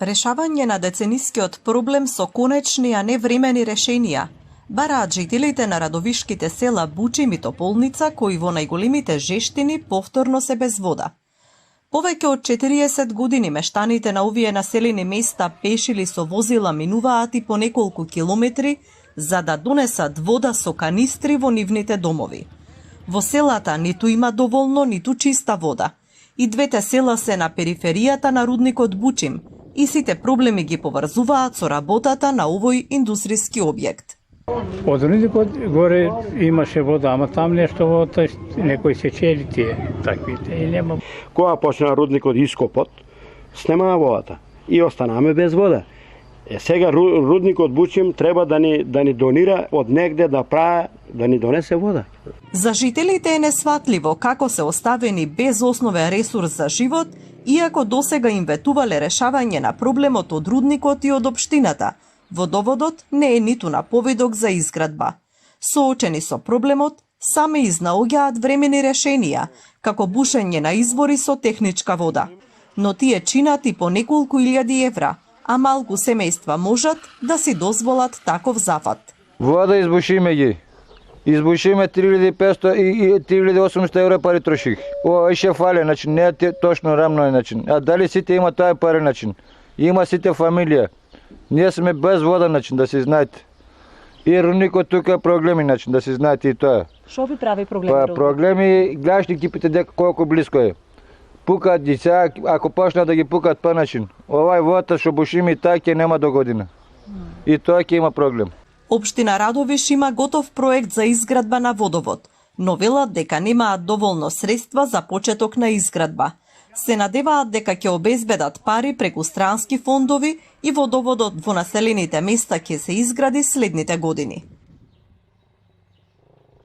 Решавање на деценискиот проблем со конечни, а не времени решенија, бараат жителите на радовишките села Бучим и Тополница, кои во најголемите жештини повторно се без вода. Повеќе од 40 години мештаните на овие населени места пешили со возила минуваат и по неколку километри за да донесат вода со канистри во нивните домови. Во селата ниту има доволно, ниту чиста вода. И двете села се на периферијата на рудникот Бучим и сите проблеми ги поврзуваат со работата на овој индустријски објект. Од рудникот горе имаше вода, ама там нешто вода, некои се чели тие таквите и нема. Кога почна рудникот ископот, снемаа водата и останаме без вода. Сега рудникот Бучим треба да ни донира од негде да ни донесе вода. За жителите е несватливо како се оставени без основен ресурс за живот, иако досега им ветувале решавање на проблемот од рудникот и од општината. Водоводот не е ниту на поведок за изградба. Соочени со проблемот, сами изнаоѓаат времени решенија, како бушење на извори со техничка вода. Но тие чинат и по неколку илјади евра, а малку семејства можат да си дозволат таков зафат. Вода избушиме ги. Избушиме 3500 и 3800 евра пари троших. Ова ише фале, значи не е точно рамно начин. А дали сите има таа пари начин? Има сите фамилија. Ние сме без вода начин, да се знаете. И рудникот тука проблеми начин, да се знаете и тоа. Што ви прави проблеми? Проблеми, гледаш екипите дека колку близко е. Пукаат ги сега, ако почнат да ги пукаат по начин. Овај водата што бушими таа ќе нема до година. И тоа ќе има проблем. Општина Радовиш има готов проект за изградба на водовод, но велат дека немаат доволно средства за почеток на изградба. Се надеваат дека ќе обезбедат пари преку странски фондови и водоводот во населените места ќе се изгради следните години.